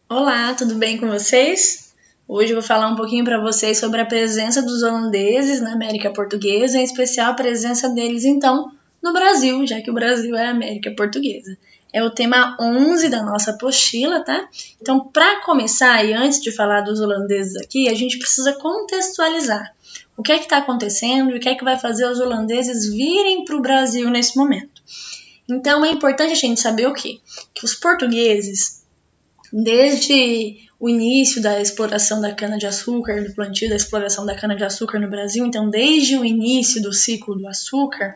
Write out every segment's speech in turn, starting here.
Olá, tudo bem com vocês? Hoje eu vou falar um pouquinho para vocês sobre a presença dos holandeses na América Portuguesa, em especial a presença deles, então, no Brasil, já que o Brasil é a América Portuguesa. É o tema 11 da nossa apostila, tá? Então, para começar, e antes de falar dos holandeses aqui, a gente precisa contextualizar o que é que está acontecendo e o que é que vai fazer os holandeses virem para o Brasil nesse momento. Então, é importante a gente saber o quê? Que os portugueses, desde o início da exploração da cana-de-açúcar, do plantio da exploração da cana-de-açúcar no Brasil, então desde o início do ciclo do açúcar,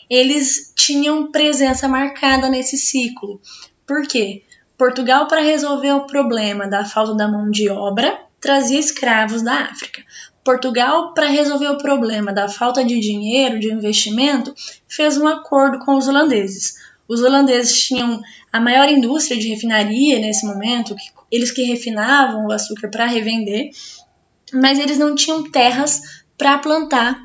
eles tinham presença marcada nesse ciclo. Por quê? Portugal, para resolver o problema da falta da mão de obra, trazia escravos da África. Portugal, para resolver o problema da falta de dinheiro, de investimento, fez um acordo com os holandeses. Os holandeses tinham a maior indústria de refinaria nesse momento, eles que refinavam o açúcar para revender, mas eles não tinham terras para plantar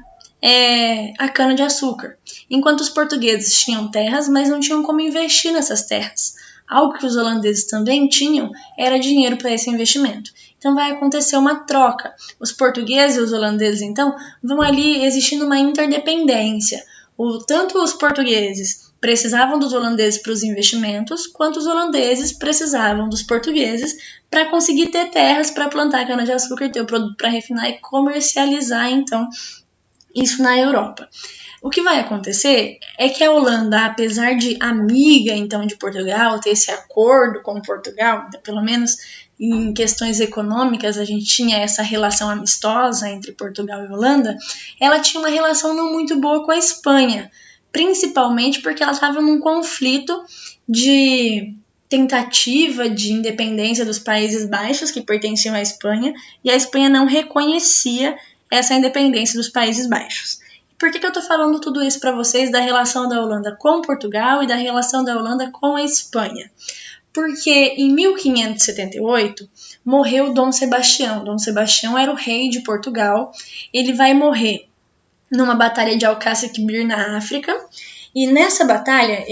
a cana-de-açúcar. Enquanto os portugueses tinham terras, mas não tinham como investir nessas terras. Algo que os holandeses também tinham era dinheiro para esse investimento. Então vai acontecer uma troca. Os portugueses e os holandeses, então, vão ali existindo uma interdependência. Tanto os portugueses precisavam dos holandeses para os investimentos, quanto os holandeses precisavam dos portugueses para conseguir ter terras para plantar cana-de-açúcar, ter o produto para refinar e comercializar, então, isso na Europa. O que vai acontecer é que a Holanda, apesar de amiga, então, de Portugal, ter esse acordo com Portugal, pelo menos em questões econômicas, a gente tinha essa relação amistosa entre Portugal e Holanda, ela tinha uma relação não muito boa com a Espanha, principalmente porque ela estava num conflito de tentativa de independência dos Países Baixos, que pertenciam à Espanha, e a Espanha não reconhecia essa independência dos Países Baixos. Por que eu estou falando tudo isso para vocês da relação da Holanda com Portugal e da relação da Holanda com a Espanha? Porque em 1578 morreu Dom Sebastião. Dom Sebastião era o rei de Portugal. Ele vai morrer numa batalha de Alcácer Quibir na África. E nessa batalha,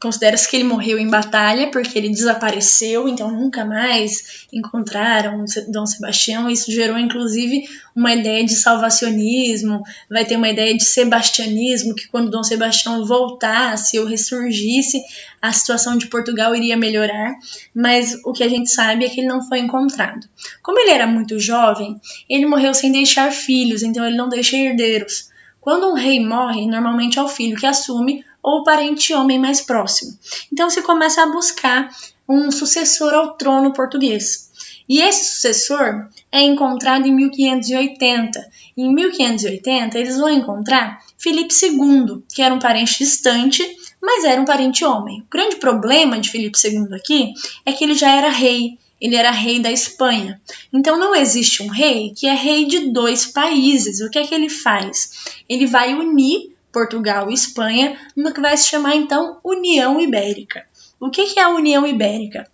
considera-se que ele morreu em batalha porque ele desapareceu, então nunca mais encontraram Dom Sebastião. Isso gerou, inclusive, uma ideia de salvacionismo, vai ter uma ideia de sebastianismo, que quando Dom Sebastião voltasse ou ressurgisse, a situação de Portugal iria melhorar, mas o que a gente sabe é que ele não foi encontrado. Como ele era muito jovem, ele morreu sem deixar filhos, então ele não deixa herdeiros. Quando um rei morre, normalmente é o filho que assume ou o parente homem mais próximo. Então se começa a buscar um sucessor ao trono português. E esse sucessor é encontrado em 1580. Em 1580 eles vão encontrar Filipe II, que era um parente distante, mas era um parente homem. O grande problema de Filipe II aqui é que ele já era rei. Ele era rei da Espanha. Então não existe um rei que é rei de dois países. O que é que ele faz? Ele vai unir Portugal e Espanha no que vai se chamar então União Ibérica. O que é a União Ibérica?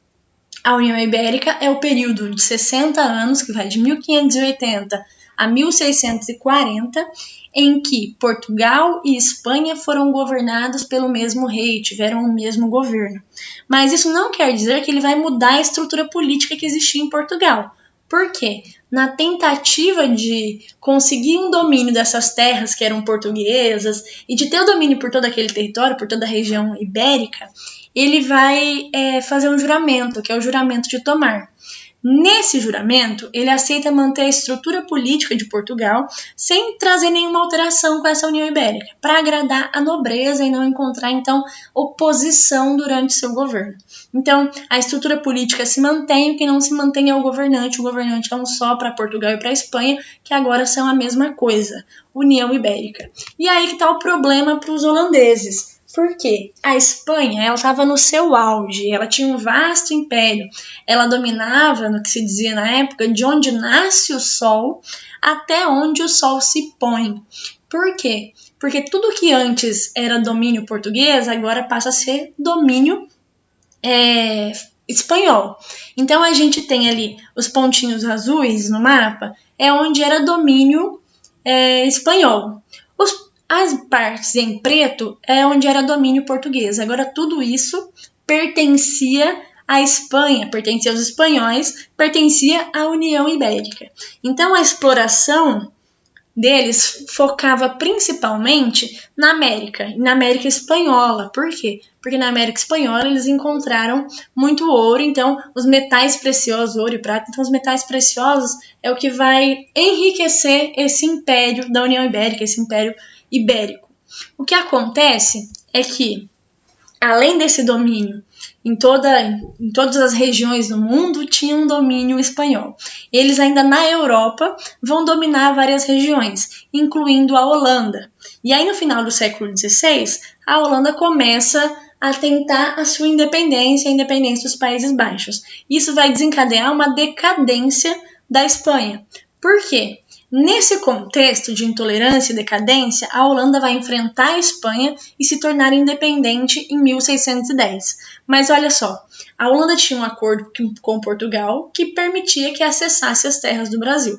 A União Ibérica é o período de 60 anos, que vai de 1580 a 1640, em que Portugal e Espanha foram governados pelo mesmo rei, tiveram o mesmo governo. Mas isso não quer dizer que ele vai mudar a estrutura política que existia em Portugal. Por quê? Na tentativa de conseguir um domínio dessas terras que eram portuguesas e de ter o domínio por todo aquele território, por toda a região ibérica, ele vai fazer um juramento, que é o juramento de Tomar. Nesse juramento, ele aceita manter a estrutura política de Portugal sem trazer nenhuma alteração com essa União Ibérica, para agradar a nobreza e não encontrar, então, oposição durante seu governo. Então, a estrutura política se mantém, o que não se mantém é o governante é um só para Portugal e para a Espanha, que agora são a mesma coisa, União Ibérica. E aí que está o problema para os holandeses. Porque a Espanha estava no seu auge, ela tinha um vasto império, ela dominava, no que se dizia na época, de onde nasce o sol até onde o sol se põe. Por quê? Porque tudo que antes era domínio português, agora passa a ser domínio espanhol. Então a gente tem ali os pontinhos azuis no mapa, é onde era domínio espanhol. As partes em preto é onde era domínio português. Agora tudo isso pertencia a Espanha pertencia aos espanhóis, pertencia à União Ibérica. Então a exploração deles focava principalmente na América, e na América Espanhola. Por quê? Porque na América Espanhola eles encontraram muito ouro, então os metais preciosos, ouro e prata, então os metais preciosos é o que vai enriquecer esse império da União Ibérica, esse império ibérico. O que acontece é que, além desse domínio em todas as regiões do mundo, tinha um domínio espanhol. Eles ainda na Europa vão dominar várias regiões, incluindo a Holanda. E aí no final do século XVI, a Holanda começa a tentar a sua independência, a independência dos Países Baixos. Isso vai desencadear uma decadência da Espanha. Por quê? Nesse contexto de intolerância e decadência, a Holanda vai enfrentar a Espanha e se tornar independente em 1610. Mas olha só, a Holanda tinha um acordo com Portugal que permitia que acessasse as terras do Brasil.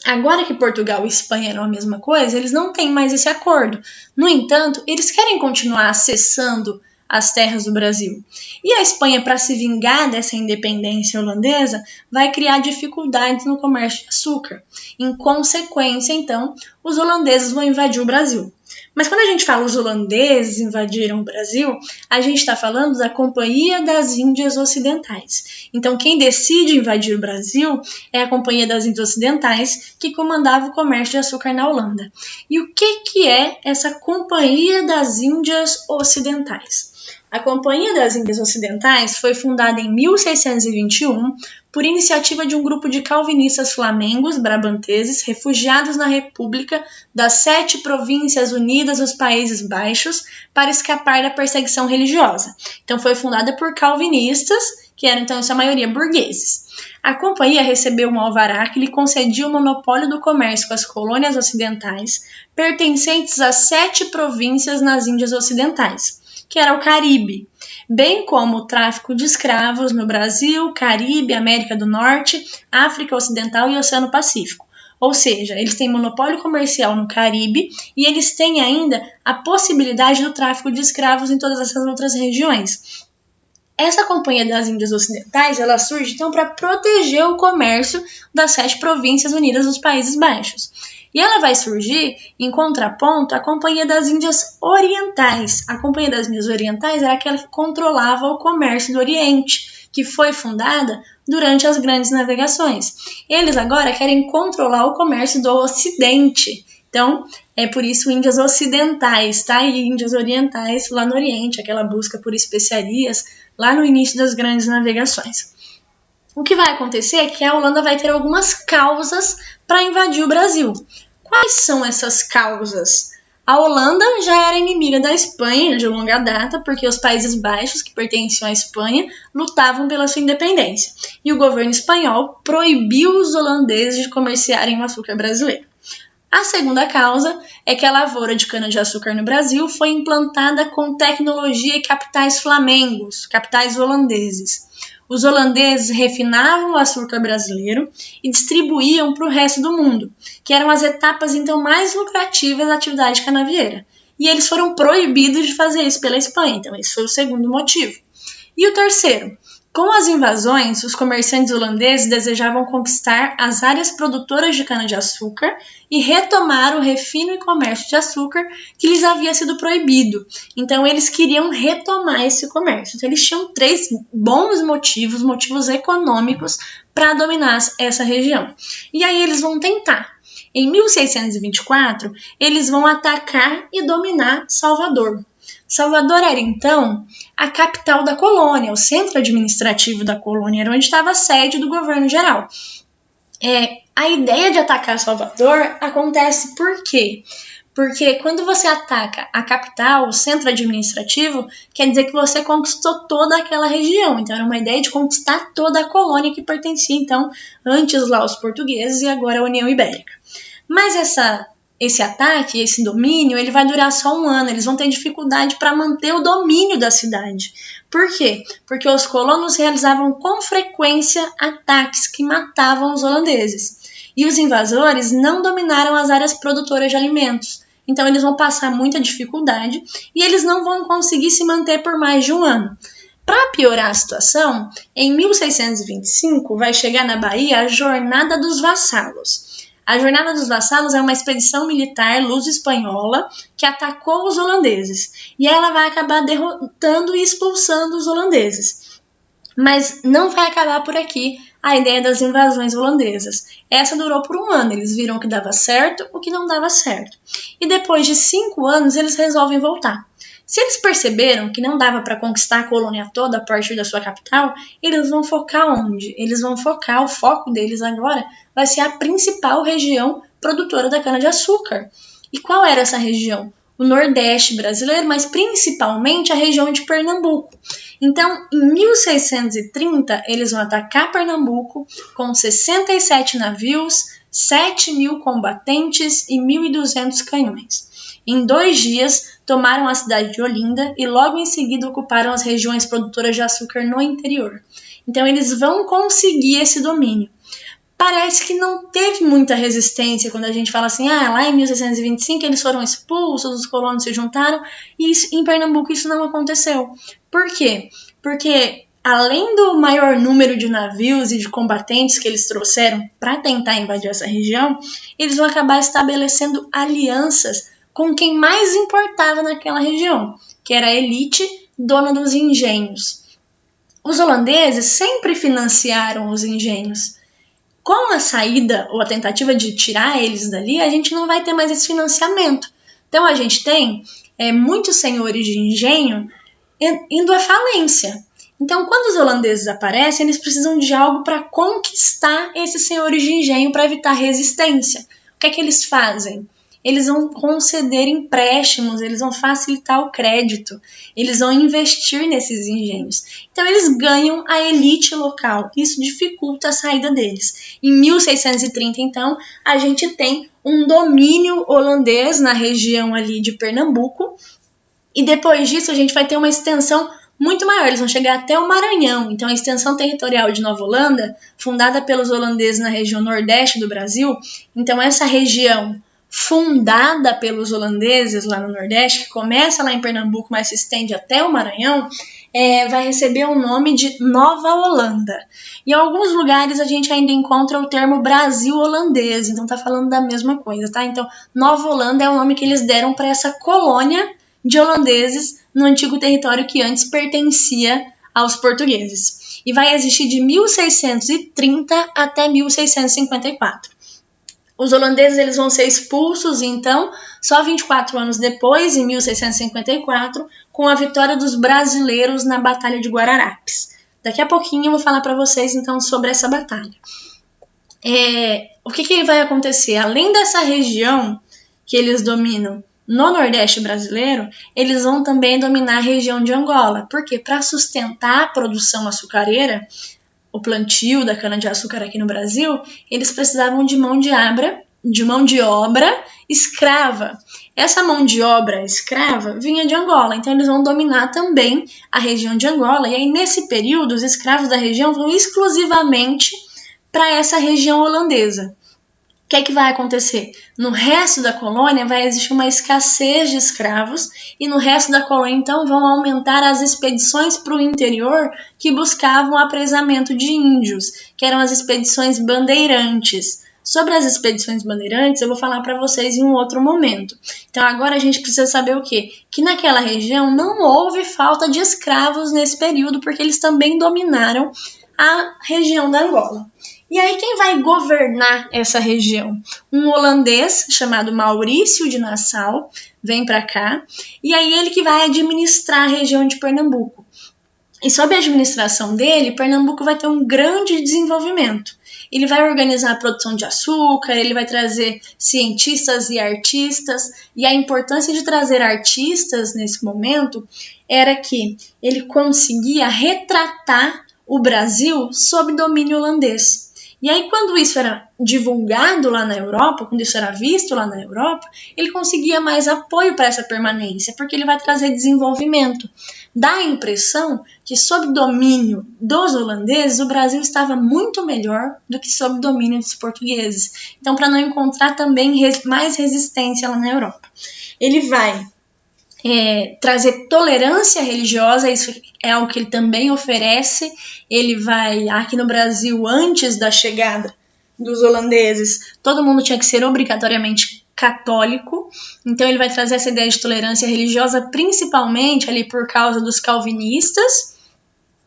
Agora que Portugal e Espanha eram a mesma coisa, eles não têm mais esse acordo. No entanto, eles querem continuar acessando as terras do Brasil. E a Espanha, para se vingar dessa independência holandesa, vai criar dificuldades no comércio de açúcar. Em consequência, então, os holandeses vão invadir o Brasil. Mas quando a gente fala os holandeses invadiram o Brasil, a gente está falando da Companhia das Índias Ocidentais. Então, quem decide invadir o Brasil é a Companhia das Índias Ocidentais, que comandava o comércio de açúcar na Holanda. E o que é essa Companhia das Índias Ocidentais? A Companhia das Índias Ocidentais foi fundada em 1621 por iniciativa de um grupo de calvinistas flamengos brabanteses refugiados na República das 7 Províncias Unidas dos Países Baixos para escapar da perseguição religiosa. Então foi fundada por calvinistas, que eram então em sua maioria burgueses. A companhia recebeu um alvará que lhe concedia o monopólio do comércio com as colônias ocidentais, pertencentes às 7 províncias nas Índias Ocidentais, que era o Caribe, bem como o tráfico de escravos no Brasil, Caribe, América do Norte, África Ocidental e Oceano Pacífico. Ou seja, eles têm monopólio comercial no Caribe e eles têm ainda a possibilidade do tráfico de escravos em todas essas outras regiões. Essa Companhia das Índias Ocidentais, ela surge então para proteger o comércio das 7 províncias unidas dos Países Baixos. E ela vai surgir em contraponto à Companhia das Índias Orientais. A Companhia das Índias Orientais era aquela que controlava o comércio do Oriente, que foi fundada durante as grandes navegações. Eles agora querem controlar o comércio do Ocidente. Então, é por isso Índias Ocidentais, tá? E Índias Orientais lá no Oriente, aquela busca por especiarias lá no início das grandes navegações. O que vai acontecer é que a Holanda vai ter algumas causas para invadir o Brasil. Quais são essas causas? A Holanda já era inimiga da Espanha de longa data, porque os Países Baixos, que pertenciam à Espanha, lutavam pela sua independência. E o governo espanhol proibiu os holandeses de comerciarem o açúcar brasileiro. A segunda causa é que a lavoura de cana-de-açúcar no Brasil foi implantada com tecnologia e capitais flamengos, capitais holandeses. Os holandeses refinavam o açúcar brasileiro e distribuíam para o resto do mundo, que eram as etapas então mais lucrativas da atividade canavieira. E eles foram proibidos de fazer isso pela Espanha, então esse foi o segundo motivo. E o terceiro, com as invasões, os comerciantes holandeses desejavam conquistar as áreas produtoras de cana-de-açúcar e retomar o refino e comércio de açúcar que lhes havia sido proibido. Então, eles queriam retomar esse comércio. Então, eles tinham 3 bons motivos econômicos para dominar essa região. E aí, eles vão tentar. Em 1624, eles vão atacar e dominar Salvador. Salvador era, então, a capital da colônia, o centro administrativo da colônia, era onde estava a sede do governo geral. A ideia de atacar Salvador acontece por quê? Porque quando você ataca a capital, o centro administrativo, quer dizer que você conquistou toda aquela região. Então, era uma ideia de conquistar toda a colônia que pertencia, então, antes lá aos portugueses e agora a União Ibérica. Mas esse ataque, esse domínio, ele vai durar só 1 ano. Eles vão ter dificuldade para manter o domínio da cidade. Por quê? Porque os colonos realizavam com frequência ataques que matavam os holandeses. E os invasores não dominaram as áreas produtoras de alimentos. Então, eles vão passar muita dificuldade e eles não vão conseguir se manter por mais de 1 ano. Para piorar a situação, em 1625 vai chegar na Bahia a Jornada dos Vassalos. A Jornada dos Vassalos é uma expedição militar luso-espanhola que atacou os holandeses. E ela vai acabar derrotando e expulsando os holandeses. Mas não vai acabar por aqui a ideia das invasões holandesas. Essa durou por 1 ano, eles viram o que dava certo, o que não dava certo. E depois de 5 anos, eles resolvem voltar. Se eles perceberam que não dava para conquistar a colônia toda a partir da sua capital, eles vão focar onde? Eles vão focar, o foco deles agora vai ser a principal região produtora da cana-de-açúcar. E qual era essa região? O Nordeste brasileiro, mas principalmente a região de Pernambuco. Então, em 1630, eles vão atacar Pernambuco com 67 navios, 7.000 combatentes e 1.200 canhões. Em 2 dias, tomaram a cidade de Olinda e logo em seguida ocuparam as regiões produtoras de açúcar no interior. Então, eles vão conseguir esse domínio. Parece que não teve muita resistência quando a gente fala assim, lá em 1625 eles foram expulsos, os colonos se juntaram, e em Pernambuco isso não aconteceu. Por quê? Porque além do maior número de navios e de combatentes que eles trouxeram para tentar invadir essa região, eles vão acabar estabelecendo alianças com quem mais importava naquela região, que era a elite dona dos engenhos. Os holandeses sempre financiaram os engenhos. Com a saída ou a tentativa de tirar eles dali, a gente não vai ter mais esse financiamento. Então a gente tem muitos senhores de engenho indo à falência. Então quando os holandeses aparecem, eles precisam de algo para conquistar esses senhores de engenho para evitar resistência. O que é que eles fazem? Eles vão conceder empréstimos, eles vão facilitar o crédito, eles vão investir nesses engenhos. Então, eles ganham a elite local, isso dificulta a saída deles. Em 1630, então, a gente tem um domínio holandês na região ali de Pernambuco, e depois disso a gente vai ter uma extensão muito maior, eles vão chegar até o Maranhão. Então, a extensão territorial de Nova Holanda, fundada pelos holandeses na região nordeste do Brasil, então essa região fundada pelos holandeses lá no Nordeste, que começa lá em Pernambuco, mas se estende até o Maranhão, vai receber o nome de Nova Holanda. Em alguns lugares a gente ainda encontra o termo Brasil holandês, então tá falando da mesma coisa, tá? Então, Nova Holanda é o nome que eles deram para essa colônia de holandeses no antigo território que antes pertencia aos portugueses. E vai existir de 1630 até 1654. Os holandeses eles vão ser expulsos, então, só 24 anos depois, em 1654, com a vitória dos brasileiros na Batalha de Guararapes. Daqui a pouquinho eu vou falar para vocês, então, sobre essa batalha. O que vai acontecer? Além dessa região que eles dominam no Nordeste brasileiro, eles vão também dominar a região de Angola. Por quê? Para sustentar a produção açucareira, o plantio da cana-de-açúcar aqui no Brasil, eles precisavam de mão de obra escrava. Essa mão de obra escrava vinha de Angola, então eles vão dominar também a região de Angola, e aí nesse período os escravos da região vão exclusivamente para essa região holandesa. O que é que vai acontecer? No resto da colônia vai existir uma escassez de escravos e no resto da colônia, então, vão aumentar as expedições para o interior que buscavam o apresamento de índios, que eram as expedições bandeirantes. Sobre as expedições bandeirantes, eu vou falar para vocês em um outro momento. Então, agora a gente precisa saber o quê? Que naquela região não houve falta de escravos nesse período, porque eles também dominaram a região da Angola. E aí quem vai governar essa região? Um holandês chamado Maurício de Nassau vem para cá, e aí ele que vai administrar a região de Pernambuco. E sob a administração dele, Pernambuco vai ter um grande desenvolvimento. Ele vai organizar a produção de açúcar, ele vai trazer cientistas e artistas, e a importância de trazer artistas nesse momento era que ele conseguia retratar o Brasil sob domínio holandês. E aí, quando isso era divulgado lá na Europa, quando isso era visto lá na Europa, ele conseguia mais apoio para essa permanência, porque ele vai trazer desenvolvimento. Dá a impressão que, sob domínio dos holandeses, o Brasil estava muito melhor do que sob domínio dos portugueses. Então, para não encontrar também mais resistência lá na Europa. Ele vai trazer tolerância religiosa, isso é algo que ele também oferece. Ele vai, aqui no Brasil, antes da chegada dos holandeses, todo mundo tinha que ser obrigatoriamente católico, então ele vai trazer essa ideia de tolerância religiosa, principalmente ali por causa dos calvinistas,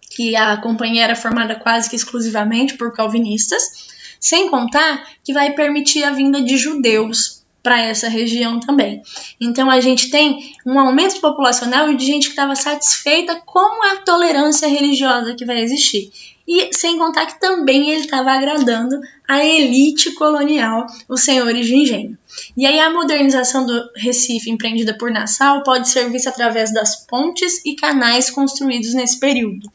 que a companhia era formada quase que exclusivamente por calvinistas, sem contar que vai permitir a vinda de judeus para essa região também. Então a gente tem um aumento populacional e de gente que estava satisfeita com a tolerância religiosa que vai existir. E sem contar que também ele estava agradando a elite colonial, os senhores de engenho. E aí a modernização do Recife empreendida por Nassau pode ser vista através das pontes e canais construídos nesse período.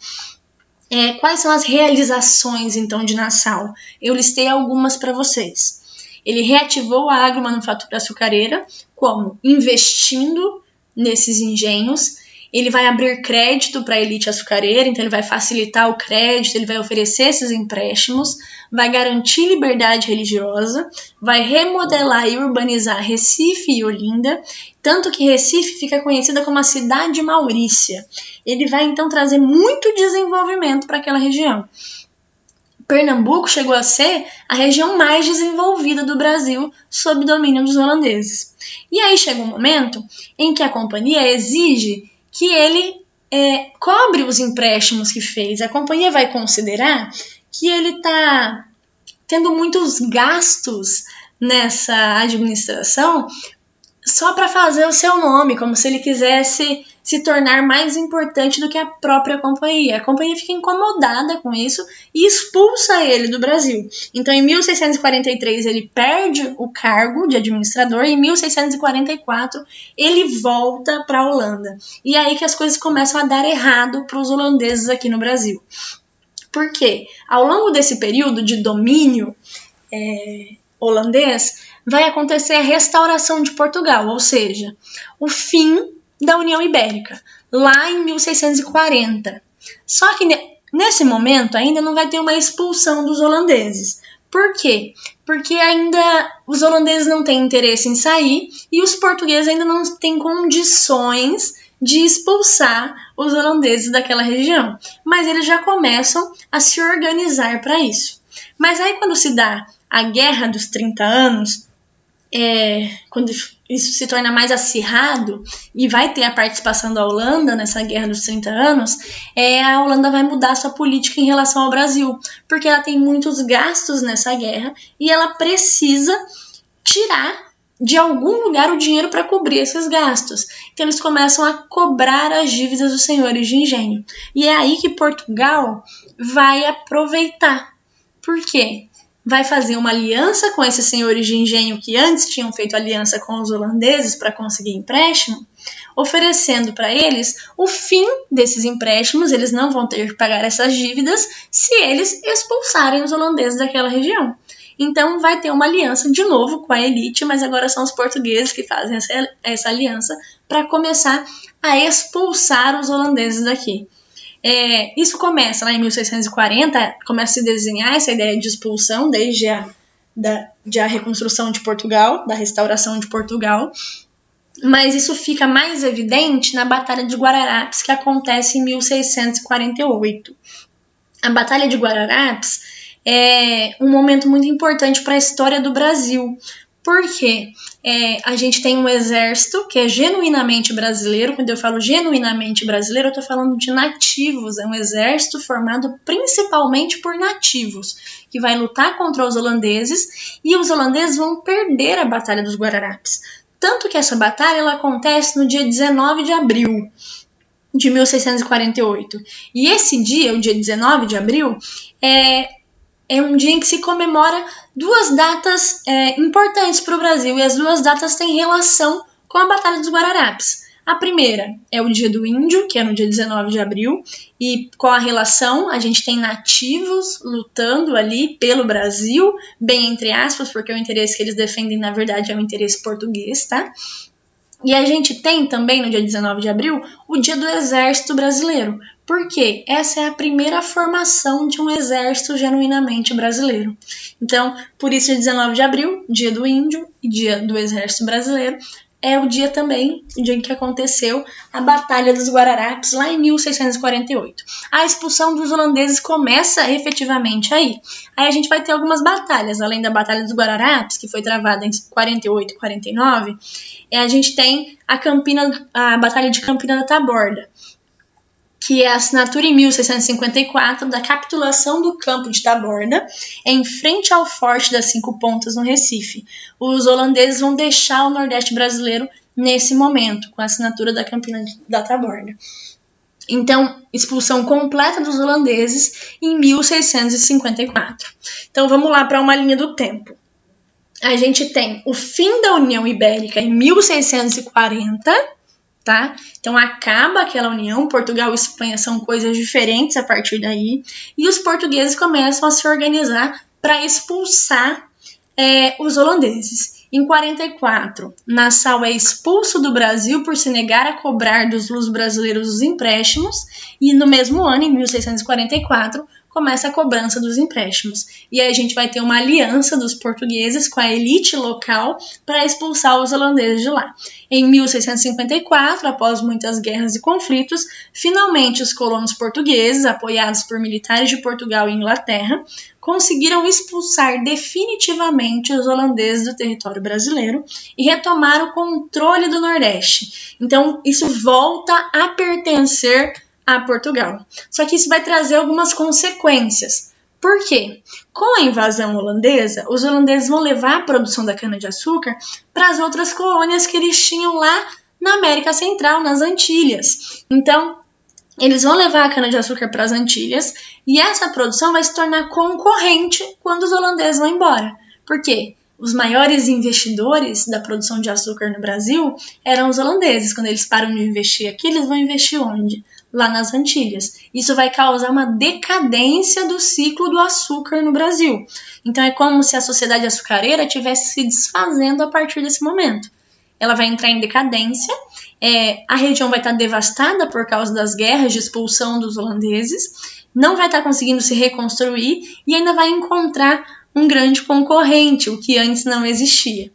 Quais são as realizações, então, de Nassau? Eu listei algumas para vocês. Ele reativou a agromanufatura açucareira, como investindo nesses engenhos. Ele vai abrir crédito para a elite açucareira, então ele vai facilitar o crédito, ele vai oferecer esses empréstimos, vai garantir liberdade religiosa, vai remodelar e urbanizar Recife e Olinda, tanto que Recife fica conhecida como a cidade Maurícia. Ele vai então trazer muito desenvolvimento para aquela região. Pernambuco chegou a ser a região mais desenvolvida do Brasil sob domínio dos holandeses. E aí chega um momento em que a companhia exige que ele cobre os empréstimos que fez. A companhia vai considerar que ele está tendo muitos gastos nessa administração só para fazer o seu nome, como se ele quisesse se tornar mais importante do que a própria companhia. A companhia fica incomodada com isso e expulsa ele do Brasil. Então, em 1643, ele perde o cargo de administrador e em 1644, ele volta para a Holanda. E é aí que as coisas começam a dar errado para os holandeses aqui no Brasil. Por quê? Ao longo desse período de domínio holandês, vai acontecer a restauração de Portugal, ou seja, o fim da União Ibérica, lá em 1640. Só que nesse momento ainda não vai ter uma expulsão dos holandeses. Por quê? Porque ainda os holandeses não têm interesse em sair e os portugueses ainda não têm condições de expulsar os holandeses daquela região. Mas eles já começam a se organizar para isso. Mas aí quando se dá a Guerra dos 30 Anos, quando isso se torna mais acirrado e vai ter a participação da Holanda nessa Guerra dos 30 Anos, a Holanda vai mudar sua política em relação ao Brasil, porque ela tem muitos gastos nessa guerra e ela precisa tirar de algum lugar o dinheiro para cobrir esses gastos. Então eles começam a cobrar as dívidas dos senhores de engenho. E é aí que Portugal vai aproveitar. Por quê? Vai fazer uma aliança com esses senhores de engenho que antes tinham feito aliança com os holandeses para conseguir empréstimo, oferecendo para eles o fim desses empréstimos. Eles não vão ter que pagar essas dívidas se eles expulsarem os holandeses daquela região. Então vai ter uma aliança de novo com a elite, mas agora são os portugueses que fazem essa aliança para começar a expulsar os holandeses daqui. Isso começa lá em 1640, começa a se desenhar essa ideia de expulsão desde a reconstrução de Portugal, da restauração de Portugal, mas isso fica mais evidente na Batalha de Guararapes, que acontece em 1648. A Batalha de Guararapes é um momento muito importante para a história do Brasil, porque a gente tem um exército que é genuinamente brasileiro. Quando eu falo genuinamente brasileiro, eu estou falando de nativos. É um exército formado principalmente por nativos, que vai lutar contra os holandeses, e os holandeses vão perder a Batalha dos Guararapes. Tanto que essa batalha ela acontece no dia 19 de abril de 1648. E esse dia, o dia 19 de abril, é um dia em que se comemora duas datas importantes para o Brasil, e as duas datas têm relação com a Batalha dos Guararapes. A primeira é o Dia do Índio, que é no dia 19 de abril, e com a relação a gente tem nativos lutando ali pelo Brasil, bem entre aspas, porque o interesse que eles defendem na verdade é o interesse português, tá? E a gente tem também, no dia 19 de abril, o Dia do Exército Brasileiro. Por quê? Essa é a primeira formação de um exército genuinamente brasileiro. Então, por isso, dia 19 de abril, Dia do Índio e Dia do Exército Brasileiro, é o dia também, o dia em que aconteceu a Batalha dos Guararapes, lá em 1648. A expulsão dos holandeses começa efetivamente aí. Aí a gente vai ter algumas batalhas, além da Batalha dos Guararapes, que foi travada em 48 e 49, a gente tem a Batalha de Campina da Taborda, que é a assinatura em 1654 da capitulação do campo de Taborda, em frente ao Forte das Cinco Pontas, no Recife. Os holandeses vão deixar o Nordeste brasileiro nesse momento, com a assinatura da Campina da Taborda. Então, expulsão completa dos holandeses em 1654. Então, vamos lá para uma linha do tempo. A gente tem o fim da União Ibérica em 1640, tá? Então acaba aquela união, Portugal e Espanha são coisas diferentes a partir daí, e os portugueses começam a se organizar para expulsar os holandeses. Em 44, Nassau é expulso do Brasil por se negar a cobrar dos lusbrasileiros os empréstimos, e no mesmo ano, em 1644, começa a cobrança dos empréstimos. E aí a gente vai ter uma aliança dos portugueses com a elite local para expulsar os holandeses de lá. Em 1654, após muitas guerras e conflitos, finalmente os colonos portugueses, apoiados por militares de Portugal e Inglaterra, conseguiram expulsar definitivamente os holandeses do território brasileiro e retomar o controle do Nordeste. Então, isso volta a pertencer a Portugal. Só que isso vai trazer algumas consequências. Por quê? Com a invasão holandesa, os holandeses vão levar a produção da cana-de-açúcar para as outras colônias que eles tinham lá na América Central, nas Antilhas. Então, eles vão levar a cana-de-açúcar para as Antilhas e essa produção vai se tornar concorrente quando os holandeses vão embora. Por quê? Os maiores investidores da produção de açúcar no Brasil eram os holandeses. Quando eles param de investir aqui, eles vão investir onde? Lá nas Antilhas. Isso vai causar uma decadência do ciclo do açúcar no Brasil. Então é como se a sociedade açucareira estivesse se desfazendo a partir desse momento. Ela vai entrar em decadência, a região vai estar devastada por causa das guerras de expulsão dos holandeses, não vai estar conseguindo se reconstruir e ainda vai encontrar um grande concorrente, o que antes não existia.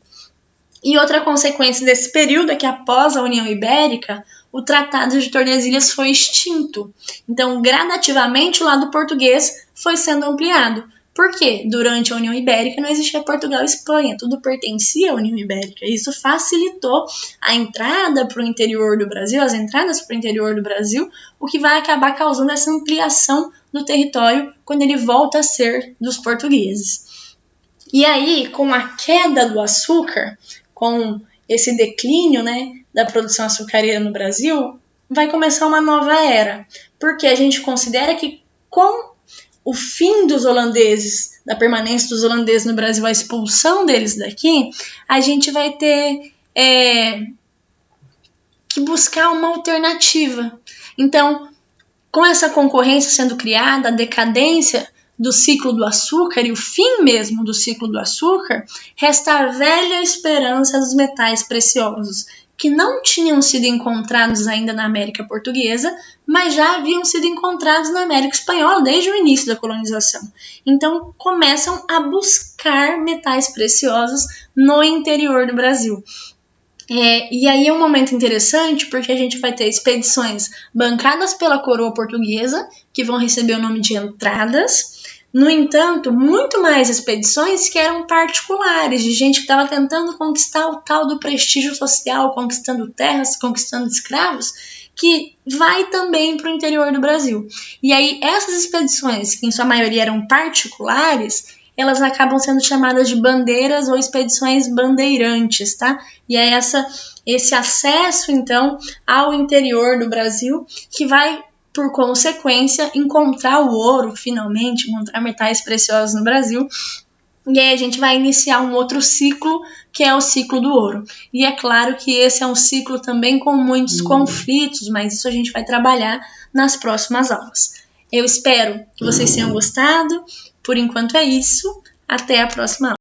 E outra consequência desse período é que após a União Ibérica, o Tratado de Tordesilhas foi extinto. Então, gradativamente, o lado português foi sendo ampliado. Por quê? Durante a União Ibérica não existia Portugal e Espanha, tudo pertencia à União Ibérica. Isso facilitou a entrada para o interior do Brasil, as entradas para o interior do Brasil, o que vai acabar causando essa ampliação do território quando ele volta a ser dos portugueses. E aí, com a queda do açúcar, com esse declínio, da produção açucareira no Brasil, vai começar uma nova era, porque a gente considera que com o fim dos holandeses, da permanência dos holandeses no Brasil, a expulsão deles daqui, a gente vai ter que buscar uma alternativa. Então, com essa concorrência sendo criada, a decadência do ciclo do açúcar e o fim mesmo do ciclo do açúcar, resta a velha esperança dos metais preciosos, que não tinham sido encontrados ainda na América Portuguesa, mas já haviam sido encontrados na América Espanhola desde o início da colonização. Então, começam a buscar metais preciosos no interior do Brasil. E aí é um momento interessante porque a gente vai ter expedições bancadas pela coroa portuguesa, que vão receber o nome de entradas. No entanto, muito mais expedições que eram particulares, de gente que estava tentando conquistar o tal do prestígio social, conquistando terras, conquistando escravos, que vai também para o interior do Brasil. E aí essas expedições, que em sua maioria eram particulares, elas acabam sendo chamadas de bandeiras ou expedições bandeirantes, tá? E é esse acesso, então, ao interior do Brasil que vai, por consequência, encontrar o ouro, finalmente, encontrar metais preciosos no Brasil. E aí a gente vai iniciar um outro ciclo, que é o ciclo do ouro. E é claro que esse é um ciclo também com muitos conflitos, mas isso a gente vai trabalhar nas próximas aulas. Eu espero que vocês tenham gostado. Por enquanto é isso. Até a próxima aula.